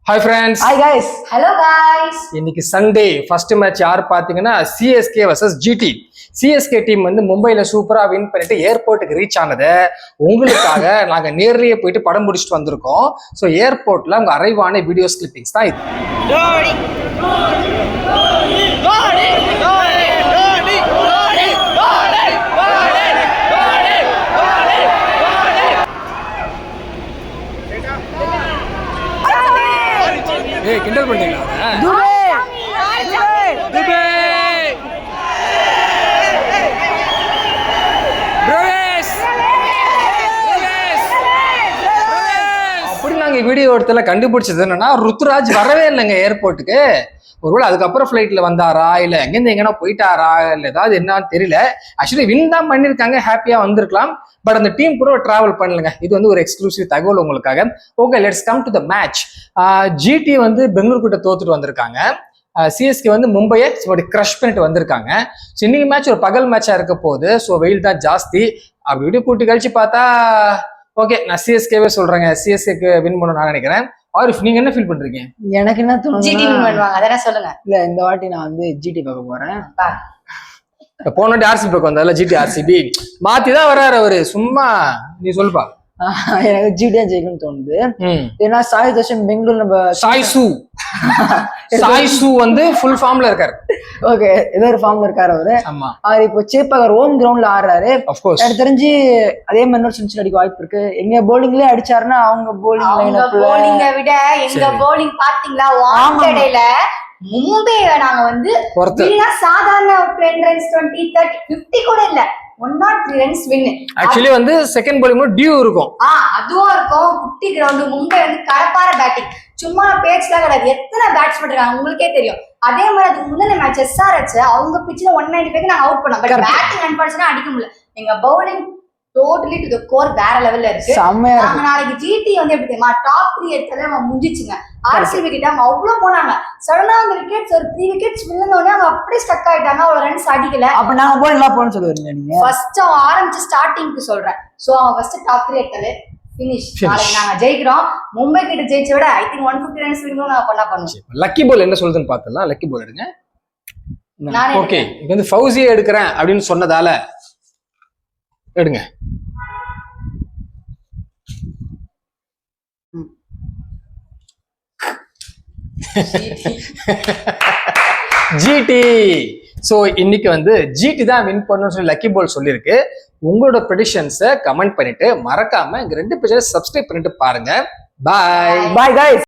Hi friends. Hi guys. Hello guys. இன்னைக்கு Sunday first match யார் பாத்தீங்கன்னா CSK vs GT. CSK team வந்து மும்பைல சூப்பரா வின் பண்ணிட்டு ஏர்போர்ட்டுக்கு ரீச் ஆனது உங்களுக்காக நாங்க நேர்லயே போயிட்டு படம் பிடிச்சிட்டு வந்திருக்கோம். ஸோ ஏர்போர்ட்ல உங்க அரைவான வீடியோஸ் கிளிப்பிங்ஸ் தான் இது. ஏய் கிண்டல் பண்ணீங்களா? அப்படி நாங்க வீடியோ எடுத்துல கண்டுபிடிச்சது என்னன்னா ருத்ராஜ் வரவே இல்லைங்க ஏர்போர்ட்டுக்கு. ஒருவேளை அதுக்கப்புறம் ஃபிளைட்ல வந்தாரா இல்ல எங்கேருந்து எங்கன்னா போயிட்டாரா இல்ல ஏதாவது என்னன்னு தெரியல. ஆக்சுவலி வின் தான் பண்ணிருக்காங்க, ஹாப்பியா வந்திருக்கலாம். பட் அந்த டீம் கூட டிராவல் பண்ணலங்க. இது வந்து ஒரு எக்ஸ்க்ளூசிவ் தகவல் உங்களுக்காக. Okay, let's come to the match. GT வந்து பெங்களூர் கிட்ட தோத்துட்டு வந்திருக்காங்க. சிஎஸ்கே வந்து மும்பையை கிரஷ் பண்ணிட்டு வந்திருக்காங்க. ஸோ இன்னைக்கு மேட்ச் ஒரு பகல் மேட்சா இருக்க போகுது. ஸோ வெயில் தான் ஜாஸ்தி. அப்படி இப்படி கூட்டி கழிச்சு பார்த்தா ஓகே, நான் சிஎஸ்கேவே சொல்றேங்க. சிஎஸ்கேக்கு வின் பண்ண நான் நினைக்கிறேன். ஆரிஃப், நீங்க என்ன ஃபீல் பண்றீங்க? எனக்கு என்ன ஜிடி வின் பண்ணுவாங்க, அதெல்லாம் சொல்லுங்க. இல்ல, இந்த வாட்டி நான் வந்து ஜிடி பார்க்க போறேன். போன வாட்டி ஆர்சிபி பக்கம் வந்தால ஜிடி ஆர்சிபி மாத்தி தான் வர்றாரு அவரு. சும்மா நீ சொல்லுப்பா. எனக்கு ஜிடியா ஜெயிக்கணும்னு தோணுது. ஏன்னா சாய் தர்ஷன் பெங்களூர் நம்ம சாய்சு வந்து ஃபுல் ஃபார்ம்ல இருக்காரு. ஓகே, ஏதோ ஒரு ஃபார்ம்ல இருக்காரு அவரு. ஆமா, அவர் இப்போ சேப்பாக்கர் ஹோம் கிரவுண்ட்ல ஆடுறாரு. ஆஃப் கோர்ஸ் எனக்கு தெரிஞ்சு அதே மாதிரி செஞ்சுரி அடிக்க வாய்ப்பு இருக்கு. எங்க போலிங்லயே அடிச்சாருன்னா அவங்க போலிங்க விட எங்க போலிங் பாத்தீங்களா வாண்டடைல மும்பை நாங்க வந்து சாதாரண 10 ரன்ஸ் 20 30 50 கூட இல்ல 103 ரன்ஸ் வின். ஆக்சுவலி வந்து செகண்ட் பவுலிங் டியூ இருக்கும். அதுவும் இருக்கும். குட்டி கிரவுண்ட். மும்பை வந்து கடப்பார பேட்டிங், சும்மா பேச்சுலாம் கிடையாது. எத்தனை பேட்ஸ் பண்ணிருக்காங்க உங்களுக்கே தெரியும். அதே மாதிரி அதுக்கு முந்தின மேட்ச் SRH அவங்க பிச்சில் 195 நாங்க அவுட் பண்ணோம். பட் பேட்டிங் அன்பார்ச்சுனேட்டா அடிக்க முடியல. எங்க bowling totally to the core வேற லெவல்ல இருக்கு. நாங்க நாளைக்கு ஜிடி வந்து எப்படி தெரியுமா டாப் 3 எடுத்ததே அவங்க முடிஞ்சிச்சுங்க. ஆர்சிபி கிட்ட அவங்க அவ்வளவு போனாங்க. சடனா அந்த விக்கெட்ஸ் ஒரு 3 விக்கெட்ஸ் விழுந்தோடனே அவங்க அப்படியே ஸ்டக் ஆயிட்டாங்க. அவ்வளவு ரன்ஸ் அடிக்கல. அப்ப நாங்க போலாம் போன்னு சொல்லுவீங்க நீங்க? ஃபர்ஸ்ட் அவன் ஆரம்பிச்சு ஸ்டார்டிங்க்கு சொல்றேன். சோ அவன் ஃபர்ஸ்ட் டாப் 3 எடுத்தது ஃபினிஷ். நாளைக்கு நாங்க ஜெயிக்கிறோம். மும்பை கிட்ட ஜெயிச்ச விட ஐ திங்க் 150 ரன்ஸ் வின்னும் நான் பண்ணுவோம். லக்கி பால் என்ன சொல்லுதுன்னு பார்த்தலாம். லக்கி பால் எடுங்க. ஓகே, இது வந்து ஃபௌசியை எடுக்கிறேன் அப்படின்னு சொன்னதால எடுங்க. ஜிடி. ஸோ இன்னைக்கு வந்து ஜிடி தான் வின் பண்ணணும்னு சொல்லி லக்கி பால் சொல்லியிருக்கு. உங்களோட ப்ரெடிக்ஷன்ஸை கமெண்ட் பண்ணிட்டு மறக்காம இங்க 2 பேஜை சப்ஸ்கிரைப் பண்ணிட்டு பாருங்க. பாய் பாய் கைஸ்.